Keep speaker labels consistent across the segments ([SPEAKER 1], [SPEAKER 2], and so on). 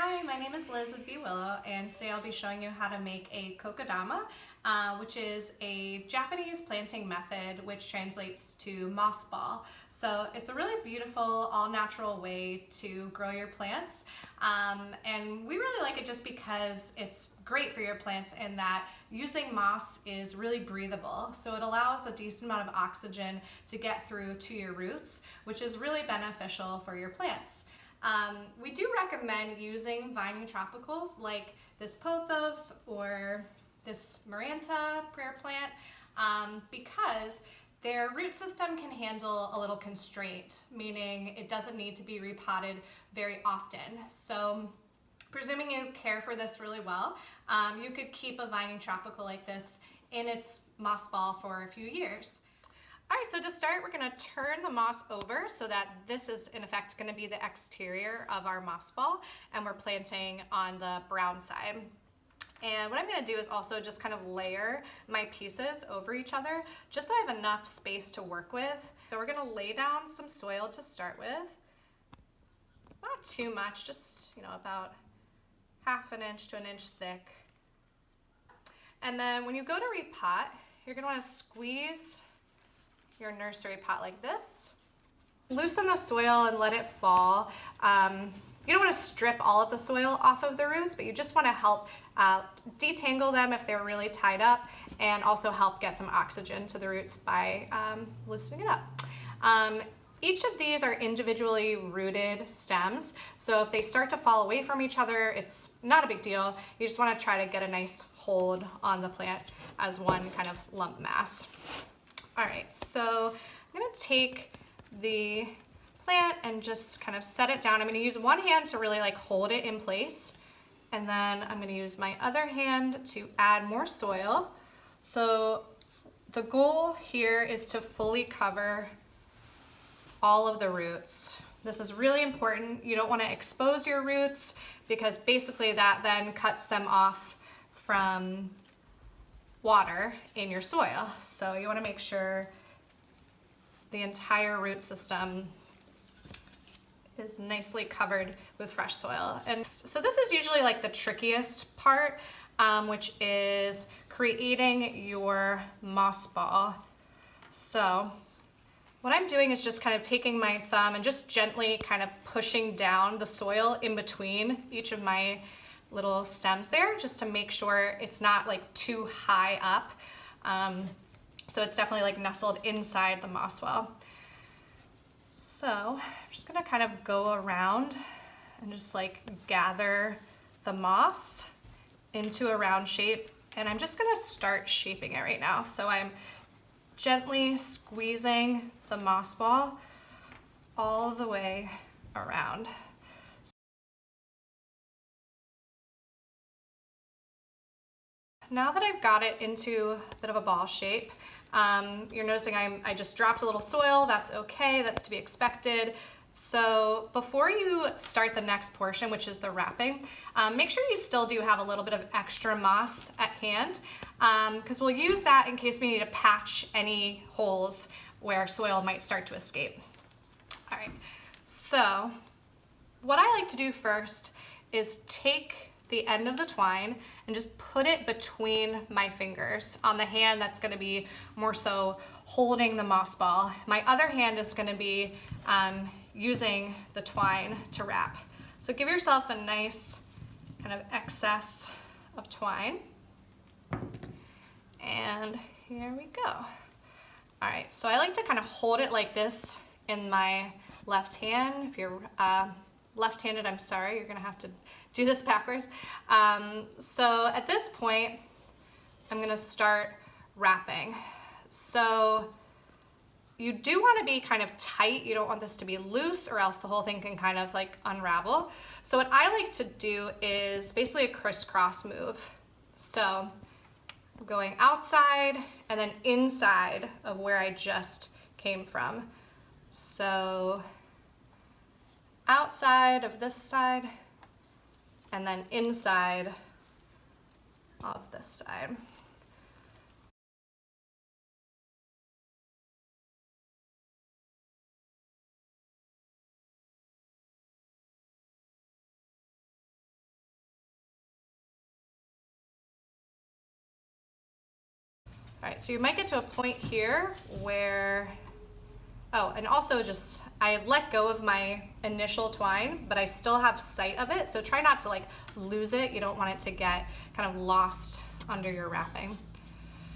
[SPEAKER 1] Hi, my name is Liz with B.Willow, and today I'll be showing you how to make a Kokedama, which is a Japanese planting method which translates to moss ball. So it's a really beautiful, all-natural way to grow your plants, and we really like it just because it's great for your plants in that using moss is really breathable. So it allows a decent amount of oxygen to get through to your roots, which is really beneficial for your plants. We do recommend using vining tropicals like this pothos or this Maranta prayer plant because their root system can handle a little constraint, meaning it doesn't need to be repotted very often. So presuming you care for this really well, you could keep a vining tropical like this in its moss ball for a few years. All right, so to start, we're gonna turn the moss over so that this is in effect gonna be the exterior of our moss ball, and we're planting on the brown side. And what I'm gonna do is also just kind of layer my pieces over each other, just so I have enough space to work with. So we're gonna lay down some soil to start with. Not too much, just about half an inch to an inch thick. And then when you go to repot, you're gonna wanna squeeze your nursery pot like this. Loosen the soil and let it fall. You don't want to strip all of the soil off of the roots, but you just want to help detangle them if they're really tied up, and also help get some oxygen to the roots by loosening it up. Each of these are individually rooted stems, so if they start to fall away from each other, it's not a big deal. You just want to try to get a nice hold on the plant as one kind of lump mass. All right, so I'm gonna take the plant and just kind of set it down. I'm gonna use one hand to really hold it in place, and then I'm gonna use my other hand to add more soil. So the goal here is to fully cover all of the roots. This is really important. You don't wanna expose your roots because basically that then cuts them off from water in your soil. So you want to make sure the entire root system is nicely covered with fresh soil. And so this is usually the trickiest part, which is creating your moss ball. So what I'm doing is just kind of taking my thumb and just gently kind of pushing down the soil in between each of my little stems there, just to make sure it's not too high up. So it's definitely nestled inside the moss well. So I'm just gonna kind of go around and just gather the moss into a round shape, and I'm just gonna start shaping it right now. So I'm gently squeezing the moss ball all the way around. Now that I've got it into a bit of a ball shape, you're noticing I just dropped a little soil. That's okay, that's to be expected. So before you start the next portion, which is the wrapping, make sure you still do have a little bit of extra moss at hand, because we'll use that in case we need to patch any holes where soil might start to escape. All right, so what I like to do first is take the end of the twine and just put it between my fingers on the hand that's going to be more so holding the moss ball. My other hand is going to be using the twine to wrap. So give yourself a nice kind of excess of twine. And here we go. All right, so I like to kind of hold it like this in my left hand. If you're left-handed, I'm sorry, you're gonna have to do this backwards. So at this point, I'm gonna start wrapping. So you do wanna be kind of tight. You don't want this to be loose, or else the whole thing can kind of unravel. So what I like to do is basically a crisscross move. So going outside and then inside of where I just came from. So outside of this side, and then inside of this side. All right, so you might get to a point here where, oh, and also just, I let go of my initial twine, but I still have sight of it. So try not to like lose it. You don't want it to get kind of lost under your wrapping.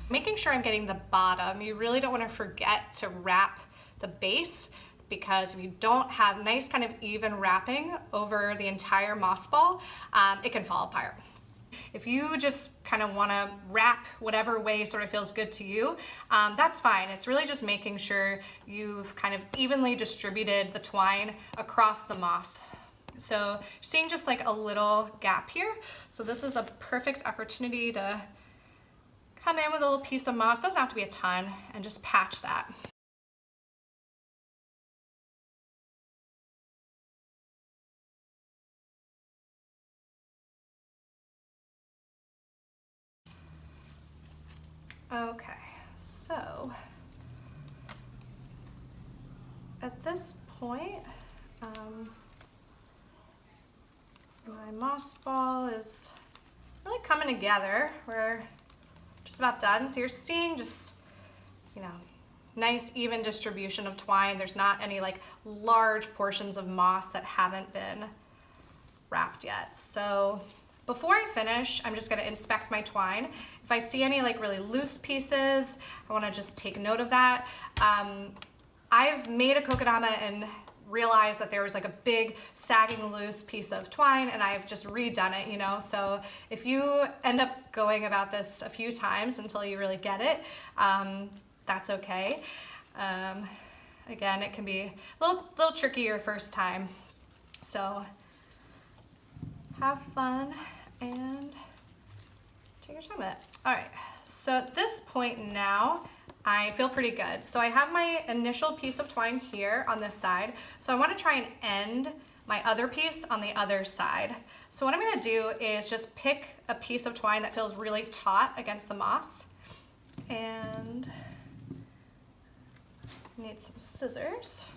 [SPEAKER 1] Making sure I'm getting the bottom. You really don't want to forget to wrap the base, because if you don't have nice kind of even wrapping over the entire moss ball, it can fall apart. If you just kind of want to wrap whatever way sort of feels good to you, that's fine. It's really just making sure you've kind of evenly distributed the twine across the moss. So you're seeing just like a little gap here. So this is a perfect opportunity to come in with a little piece of moss, doesn't have to be a ton, and just patch that. Okay, so at this point, my moss ball is really coming together. We're just about done. So you're seeing just, you know, nice even distribution of twine. There's not any like large portions of moss that haven't been wrapped yet. So before I finish, I'm just gonna inspect my twine. If I see any like really loose pieces, I wanna just take note of that. I've made a kokedama and realized that there was like a big sagging loose piece of twine, and I've just redone it, you know? So if you end up going about this a few times until you really get it, that's okay. Again, it can be a little tricky your first time. So have fun and take your time with it. All right, so at this point now, I feel pretty good. So I have my initial piece of twine here on this side. So I want to try and end my other piece on the other side. So what I'm going to do is just pick a piece of twine that feels really taut against the moss, and need some scissors.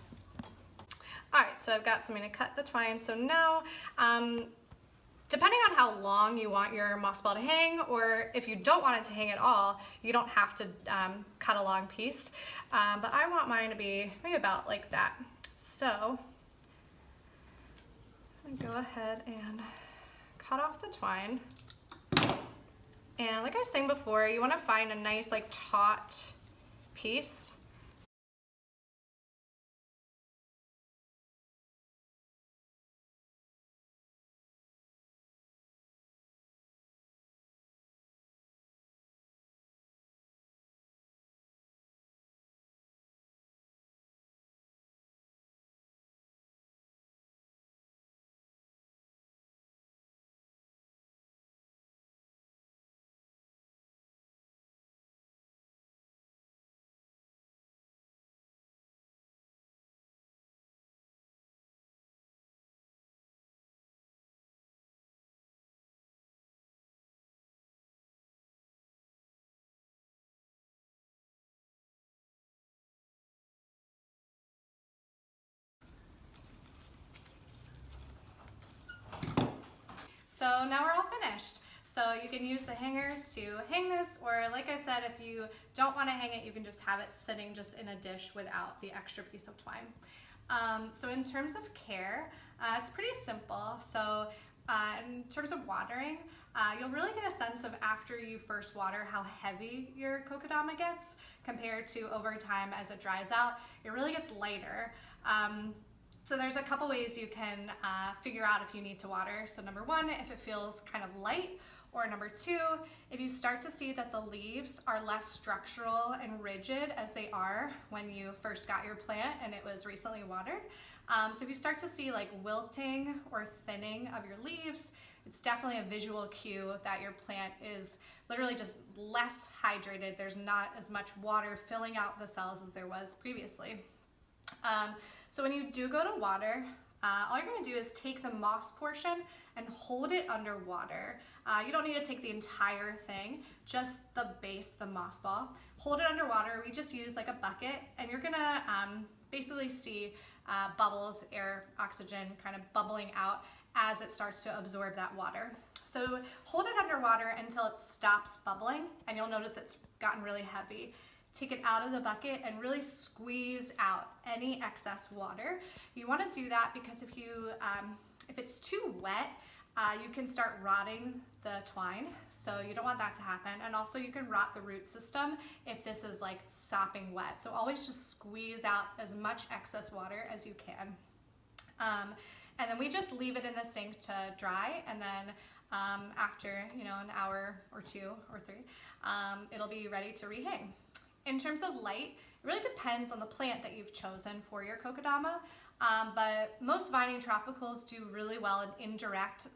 [SPEAKER 1] All right, so I've got something to cut the twine. So now, depending on how long you want your moss ball to hang, or if you don't want it to hang at all, you don't have to cut a long piece. But I want mine to be maybe about like that. So I'm gonna go ahead and cut off the twine. And like I was saying before, you want to find a nice like taut piece. So now we're all finished. So you can use the hanger to hang this, or like I said, if you don't want to hang it, you can just have it sitting just in a dish without the extra piece of twine. So in terms of care, it's pretty simple. So in terms of watering, you'll really get a sense of after you first water how heavy your kokedama gets compared to over time as it dries out. It really gets lighter. So there's a couple ways you can figure out if you need to water. So number one, if it feels kind of light, or number two, if you start to see that the leaves are less structural and rigid as they are when you first got your plant and it was recently watered. So if you start to see like wilting or thinning of your leaves, it's definitely a visual cue that your plant is literally just less hydrated. There's not as much water filling out the cells as there was previously. So when you do go to water, all you're going to do is take the moss portion and hold it underwater. You don't need to take the entire thing, just the base, the moss ball. Hold it underwater. We just use like a bucket, and you're going to basically see bubbles, air, oxygen kind of bubbling out as it starts to absorb that water. So hold it underwater until it stops bubbling, and you'll notice it's gotten really heavy. Take it out of the bucket and really squeeze out any excess water. You want to do that because if it's too wet, you can start rotting the twine, so you don't want that to happen. And also you can rot the root system if this is like sopping wet. So always just squeeze out as much excess water as you can. And then we just leave it in the sink to dry, and then after an hour or 2 or 3, it'll be ready to rehang. In terms of light, it really depends on the plant that you've chosen for your kokedama, but most vining tropicals do really well in indirect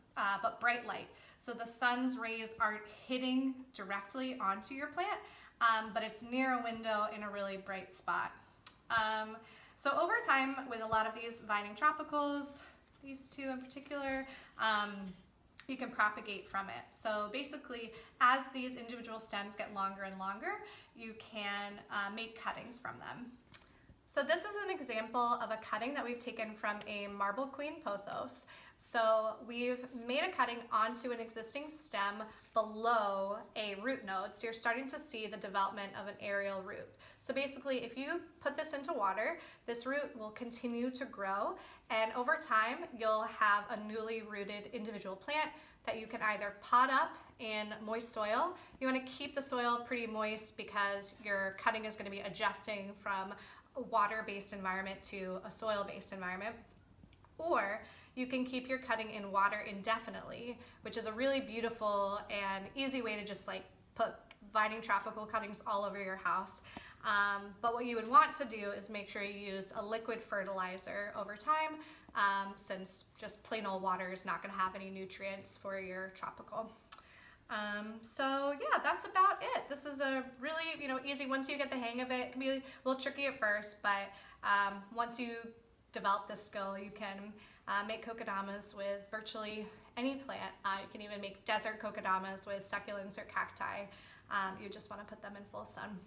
[SPEAKER 1] but bright light. So the sun's rays aren't hitting directly onto your plant, but it's near a window in a really bright spot. So over time, with a lot of these vining tropicals, these two in particular, you can propagate from it. So basically, as these individual stems get longer and longer, you can make cuttings from them. So this is an example of a cutting that we've taken from a marble queen pothos. So we've made a cutting onto an existing stem below a root node. So you're starting to see the development of an aerial root. So basically, if you put this into water, this root will continue to grow, and over time, you'll have a newly rooted individual plant that you can either pot up in moist soil. You want to keep the soil pretty moist because your cutting is going to be adjusting from a water-based environment to a soil-based environment. Or you can keep your cutting in water indefinitely, which is a really beautiful and easy way to just like put vining tropical cuttings all over your house. But what you would want to do is make sure you use a liquid fertilizer over time, since just plain old water is not going to have any nutrients for your tropical. So yeah, that's about it. This is a really, easy, once you get the hang of it. It can be a little tricky at first, but once you develop this skill, you can make kokedamas with virtually any plant. You can even make desert kokedamas with succulents or cacti. You just want to put them in full sun.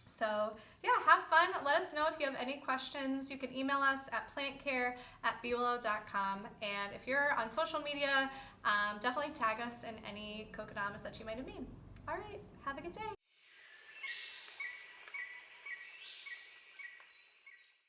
[SPEAKER 1] So yeah, have fun. Let us know if you have any questions. You can email us at plantcare@bwillow.com. And if you're on social media, definitely tag us in any kokedamas that you might have made. All right, have a good day.